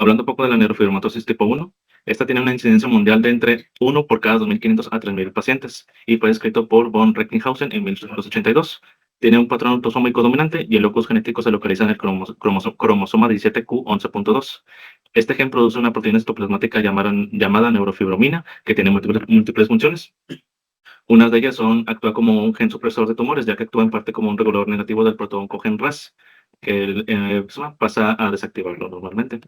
Hablando un poco de la neurofibromatosis tipo 1, esta tiene una incidencia mundial de entre 1 por cada 2.500 a 3.000 pacientes y fue descrito por von Recklinghausen en 1882. Tiene un patrón autosómico dominante y el locus genético se localiza en el cromosoma 17q11.2. Este gen produce una proteína citoplasmática llamada neurofibromina que tiene múltiples funciones. Unas de ellas actúa como un gen supresor de tumores, ya que actúa en parte como un regulador negativo del protooncogen RAS, que pasa a desactivarlo normalmente.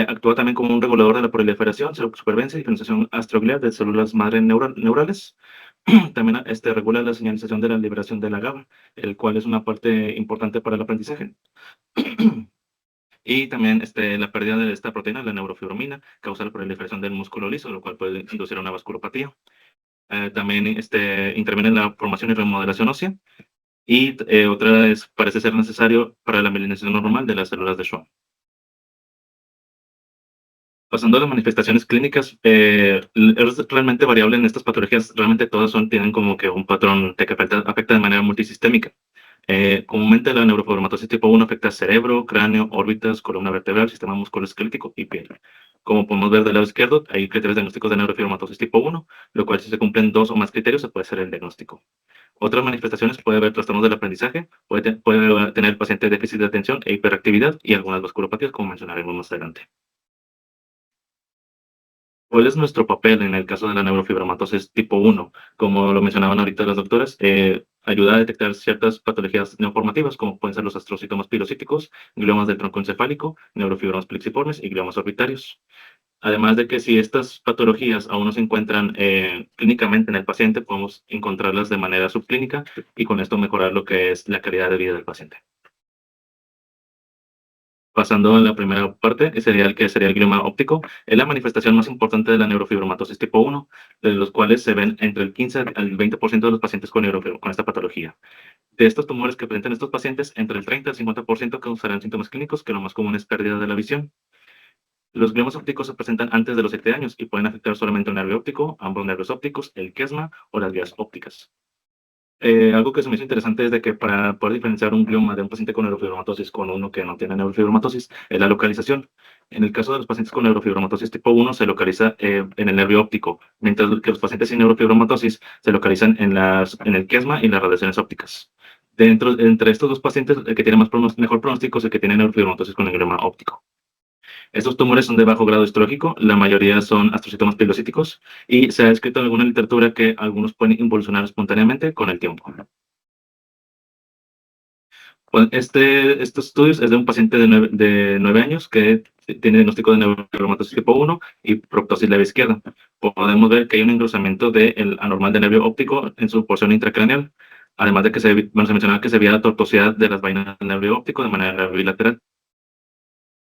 Actúa también como un regulador de la proliferación, supervivencia y diferenciación astroglial de células madre neurales. También regula la señalización de la liberación de la GABA, el cual es una parte importante para el aprendizaje. Y también la pérdida de esta proteína, la neurofibromina, causa la proliferación del músculo liso, lo cual puede inducir a una vasculopatía. También interviene en la formación y remodelación ósea. Y otra parece ser necesario para la mielinización normal de las células de Schwann. Pasando a las manifestaciones clínicas, es realmente variable en estas patologías. Realmente todas tienen como que un patrón que afecta de manera multisistémica. Comúnmente la neurofibromatosis tipo 1 afecta cerebro, cráneo, órbitas, columna vertebral, sistema musculoesquelético y piel. Como podemos ver del lado izquierdo, hay criterios diagnósticos de neurofibromatosis tipo 1, lo cual si se cumplen dos o más criterios se puede hacer el diagnóstico. Otras manifestaciones puede haber trastornos del aprendizaje, puede tener el paciente déficit de atención e hiperactividad y algunas vasculopatías, como mencionaremos más adelante. ¿Cuál es nuestro papel en el caso de la neurofibromatosis tipo 1? Como lo mencionaban ahorita las doctoras, ayuda a detectar ciertas patologías neoformativas, como pueden ser los astrocitomas pilocíticos, gliomas del tronco encefálico, neurofibromas plexiformes y gliomas orbitarios. Además de que si estas patologías aún no se encuentran clínicamente en el paciente, podemos encontrarlas de manera subclínica y con esto mejorar lo que es la calidad de vida del paciente. Pasando a la primera parte, que sería el glioma óptico, es la manifestación más importante de la neurofibromatosis tipo 1, de los cuales se ven entre el 15 al 20% de los pacientes con esta patología. De estos tumores que presentan estos pacientes, entre el 30 al 50% causarán síntomas clínicos, que lo más común es pérdida de la visión. Los gliomas ópticos se presentan antes de los 7 años y pueden afectar solamente el nervio óptico, ambos nervios ópticos, el quiasma o las vías ópticas. Algo que se me hizo interesante es de que para poder diferenciar un glioma de un paciente con neurofibromatosis con uno que no tiene neurofibromatosis es la localización. En el caso de los pacientes con neurofibromatosis tipo 1 se localiza en el nervio óptico, mientras que los pacientes sin neurofibromatosis se localizan en el quiasma y las radiaciones ópticas. Entre estos dos pacientes, el que tiene mejor pronóstico es el que tiene neurofibromatosis con el glioma óptico. Estos tumores son de bajo grado histológico, la mayoría son astrocitomas pilocíticos y se ha escrito en alguna literatura que algunos pueden involucionar espontáneamente con el tiempo. Pues estos estudios es de un paciente de 9 años que tiene diagnóstico de neurofibromatosis tipo 1 y proptosis leve izquierda. Podemos ver que hay un engrosamiento del anormal del nervio óptico en su porción intracraneal, además de que se mencionaba que se veía la tortuosidad de las vainas del nervio óptico de manera bilateral.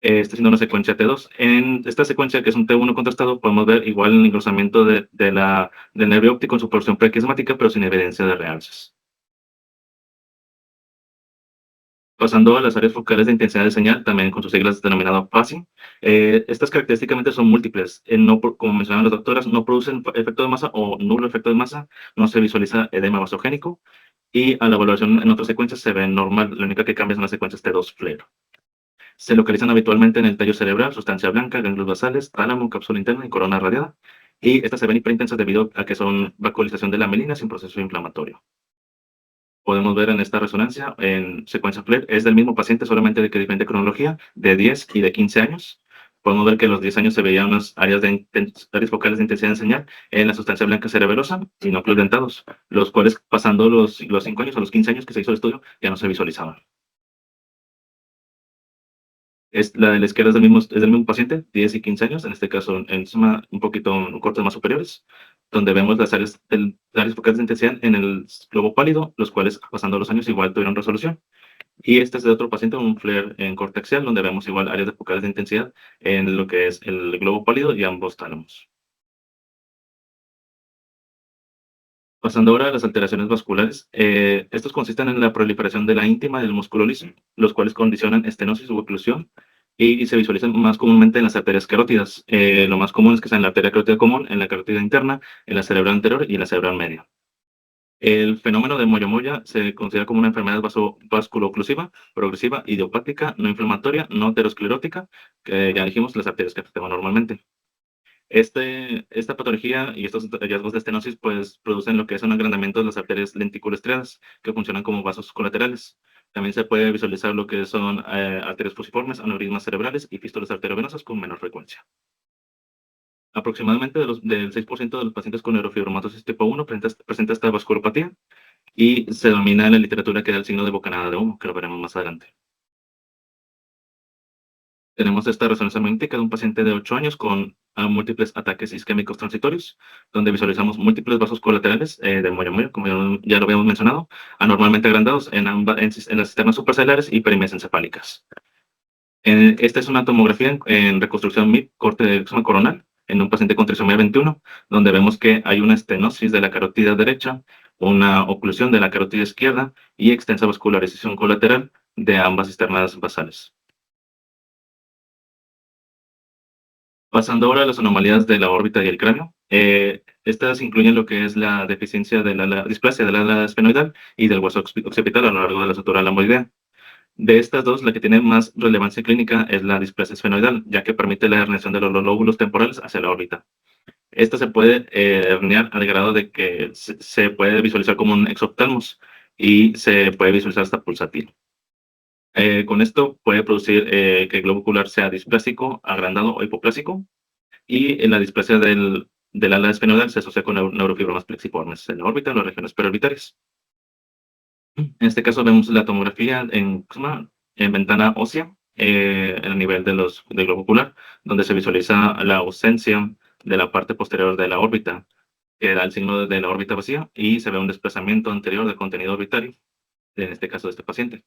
Está haciendo una secuencia T2. En esta secuencia, que es un T1 contrastado, podemos ver igual el engrosamiento del nervio óptico en su porción prequismática, pero sin evidencia de realces. Pasando a las áreas focales de intensidad de señal, también con sus siglas denominado FASI. Estas característicamente son múltiples. Como mencionaban las doctoras, no producen efecto de masa o nulo efecto de masa, no se visualiza edema vasogénico y a la evaluación en otras secuencias se ve normal. La única que cambia son las secuencias T2 FLAIR. Se localizan habitualmente en el tallo cerebral, sustancia blanca, ganglios basales, tálamo, cápsula interna y corona radiada. Y estas se ven hiperintensas debido a que son vacuolización de la melina sin proceso inflamatorio. Podemos ver en esta resonancia, en secuencia FLAIR, es del mismo paciente, solamente de que diferente cronología, de 10 y de 15 años. Podemos ver que a los 10 años se veían unas áreas focales de intensidad de señal en la sustancia blanca cerebelosa y núcleos dentados, los cuales pasando los 5 años o los 15 años que se hizo el estudio ya no se visualizaban. La de la izquierda es del mismo paciente, 10 y 15 años, en este caso un poquito cortes más superiores, donde vemos las áreas focales de intensidad en el globo pálido, los cuales pasando los años igual tuvieron resolución. Y este es de otro paciente, un FLAIR en corte axial, donde vemos igual áreas de focales de intensidad en lo que es el globo pálido y ambos tálamos. Pasando ahora a las alteraciones vasculares, estos consisten en la proliferación de la íntima del músculo liso, los cuales condicionan estenosis u oclusión y se visualizan más comúnmente en las arterias carótidas. Lo más común es que sea en la arteria carótida común, en la carótida interna, en la cerebral anterior y en la cerebral media. El fenómeno de moyamoya se considera como una enfermedad vasculoclusiva, progresiva, idiopática, no inflamatoria, no aterosclerótica, que ya dijimos las arterias que afectan normalmente. Esta patología y estos hallazgos de estenosis pues producen lo que es un agrandamiento de las arterias lenticuloestriadas que funcionan como vasos colaterales. También se puede visualizar lo que son arterias fusiformes, aneurismas cerebrales y fístulas arteriovenosas con menor frecuencia. Aproximadamente del 6% de los pacientes con neurofibromatosis tipo 1 presenta esta vasculopatía y se domina en la literatura que da el signo de bocanada de humo, que lo veremos más adelante. Tenemos esta resonancia magnética de un paciente de 8 años con múltiples ataques isquémicos transitorios, donde visualizamos múltiples vasos colaterales de moyamoya, como ya lo habíamos mencionado, anormalmente agrandados en las cisternas supracelares y perimés encefálicas. Esta es una tomografía en reconstrucción MIP, corte de exoma coronal, en un paciente con trisomía 21, donde vemos que hay una estenosis de la carótida derecha, una oclusión de la carótida izquierda y extensa vascularización colateral de ambas cisternas basales. Pasando ahora a las anomalías de la órbita y el cráneo. Estas incluyen lo que es la deficiencia de la displasia del ala esfenoidal y del hueso occipital a lo largo de la sutura lamboidea. De estas dos, la que tiene más relevancia clínica es la displasia esfenoidal, ya que permite la herniación de los lóbulos temporales hacia la órbita. Esta se puede herniar al grado de que se puede visualizar como un exoptalmos y se puede visualizar hasta pulsátil. Con esto puede producir que el globo ocular sea displásico, agrandado o hipoplásico, y en la displasia del ala esfenoidal se asocia con neurofibromas plexiformes en la órbita, en las regiones perorbitarias. En este caso vemos la tomografía ¿cómo se llama? En ventana ósea, en el nivel del globo ocular, donde se visualiza la ausencia de la parte posterior de la órbita, que da el signo de la órbita vacía, y se ve un desplazamiento anterior del contenido orbitario, en este caso de este paciente.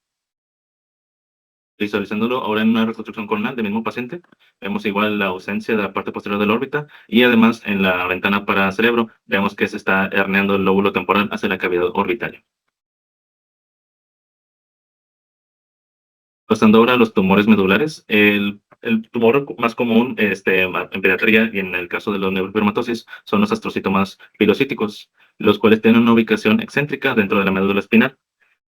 Visualizándolo ahora en una reconstrucción coronal del mismo paciente, vemos igual la ausencia de la parte posterior de la órbita y además en la ventana para cerebro vemos que se está herniando el lóbulo temporal hacia la cavidad orbitaria. Pasando ahora a los tumores medulares, el tumor más común en pediatría y en el caso de los neurofibromatosis son los astrocitomas pilocíticos, los cuales tienen una ubicación excéntrica dentro de la médula espinal.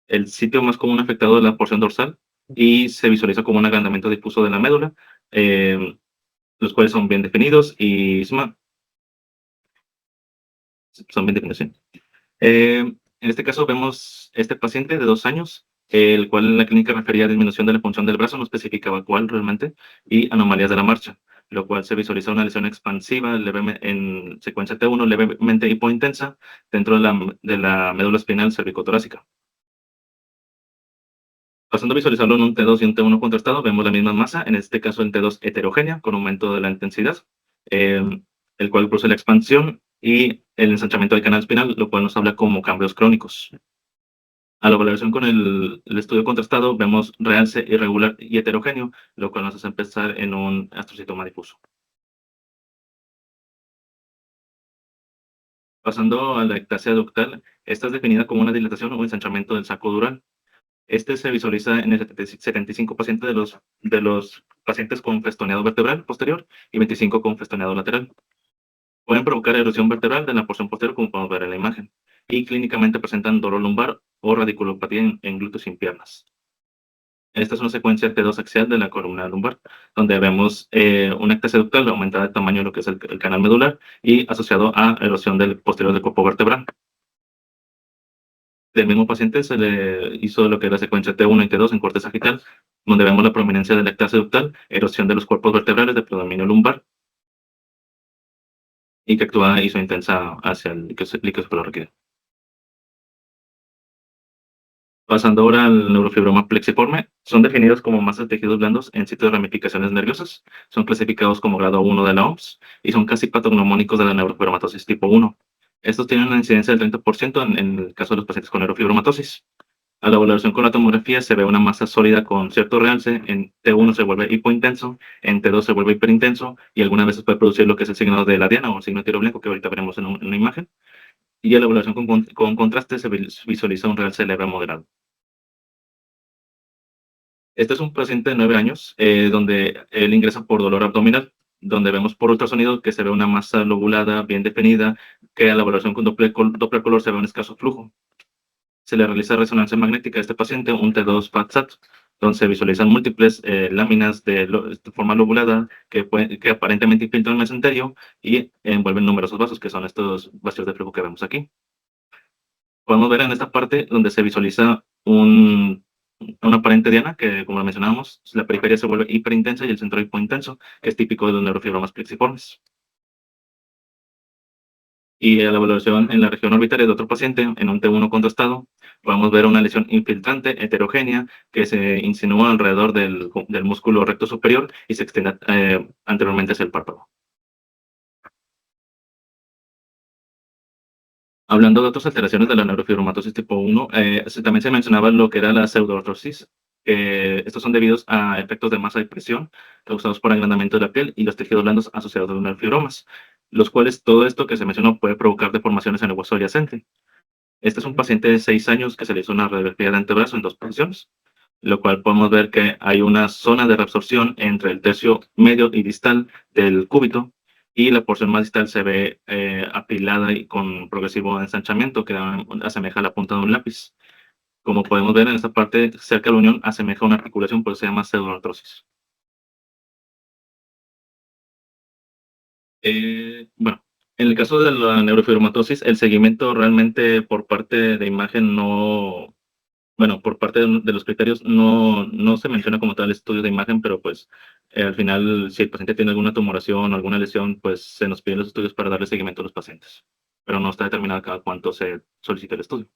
El sitio más común afectado es la porción dorsal y se visualiza como un agrandamiento difuso de la médula, eh, los cuales son bien definidos y son bien definidos, sí. En este caso vemos este paciente de 2 años, el cual en la clínica refería disminución de la función del brazo, no especificaba cuál realmente, y anomalías de la marcha, lo cual se visualiza una lesión expansiva en secuencia T1 levemente hipointensa dentro de la médula espinal cervicotorácica. Pasando a visualizarlo en un T2 y un T1 contrastado, vemos la misma masa, en este caso en T2 heterogénea, con aumento de la intensidad, eh, el cual produce la expansión y el ensanchamiento del canal espinal, lo cual nos habla como cambios crónicos. A la valoración con el estudio contrastado, vemos realce irregular y heterogéneo, lo cual nos hace empezar en un astrocitoma difuso. Pasando a la ectasia ductal, esta es definida como una dilatación o ensanchamiento del saco dural. Este se visualiza en el 75% de los pacientes con festoneado vertebral posterior y 25 con festoneado lateral. Pueden provocar erosión vertebral de la porción posterior, como podemos ver en la imagen, y clínicamente presentan dolor lumbar o radiculopatía en glúteos sin piernas. Esta es una secuencia T2 axial de la columna lumbar, donde vemos una ectasia ductal aumentada de tamaño de lo que es el canal medular y asociado a erosión del posterior del cuerpo vertebral. Del mismo paciente se le hizo lo que es la secuencia T1 y T2 en corte sagital, donde vemos la prominencia de la ectasia ductal, erosión de los cuerpos vertebrales de predominio lumbar y que actúa isointensa hacia el líquido suprarraquídeo. Pasando ahora al neurofibroma plexiforme, son definidos como masas de tejidos blandos en sitio de ramificaciones nerviosas, son clasificados como grado 1 de la OMS y son casi patognomónicos de la neurofibromatosis tipo 1. Estos tienen una incidencia del 30% en el caso de los pacientes con neurofibromatosis. A la valoración con la tomografía se ve una masa sólida con cierto realce, en T1 se vuelve hipointenso, en T2 se vuelve hiperintenso y algunas veces puede producir lo que es el signo de la diana o el signo de tiro blanco que ahorita veremos en una imagen. Y a la evaluación con contraste se visualiza un realce leve a moderado. Este es un paciente de 9 años donde él ingresa por dolor abdominal. donde vemos por ultrasonido que se ve una masa lobulada bien definida, que a la evaluación con Doppler color se ve un escaso flujo. Se le realiza resonancia magnética a este paciente, un T2 PAT-SAT, donde se visualizan múltiples láminas de forma lobulada que aparentemente infiltran el mesenterio y envuelven numerosos vasos, que son estos vacíos de flujo que vemos aquí. Podemos ver en esta parte donde se visualiza una aparente diana, que como lo mencionábamos, la periferia se vuelve hiperintensa y el centro hipointenso, que es típico de los neurofibromas plexiformes. Y a la evaluación en la región orbitaria de otro paciente, en un T1 contrastado, podemos ver una lesión infiltrante heterogénea que se insinúa alrededor del músculo recto superior y se extiende anteriormente hacia el párpado. Hablando de otras alteraciones de la neurofibromatosis tipo 1, también se mencionaba lo que era la pseudoartrosis. Estos son debidos a efectos de masa y presión causados por agrandamiento de la piel y los tejidos blandos asociados a los neurofibromas, los cuales todo esto que se mencionó puede provocar deformaciones en el hueso adyacente. Este es un paciente de 6 años que se le hizo una radiografía de antebrazo en 2 posiciones, lo cual podemos ver que hay una zona de reabsorción entre el tercio medio y distal del cúbito, y la porción más distal se ve apilada y con progresivo ensanchamiento que asemeja la punta de un lápiz. Como podemos ver en esta parte cerca de la unión, asemeja una articulación, por eso se llama pseudoartrosis. Bueno, en el caso de la neurofibromatosis, el seguimiento realmente por parte de imagen no. Bueno, por parte de los criterios no se menciona como tal estudios de imagen, pero pues al final, si el paciente tiene alguna tumoración o alguna lesión, pues se nos piden los estudios para darle seguimiento a los pacientes, pero no está determinado cada cuánto se solicita el estudio.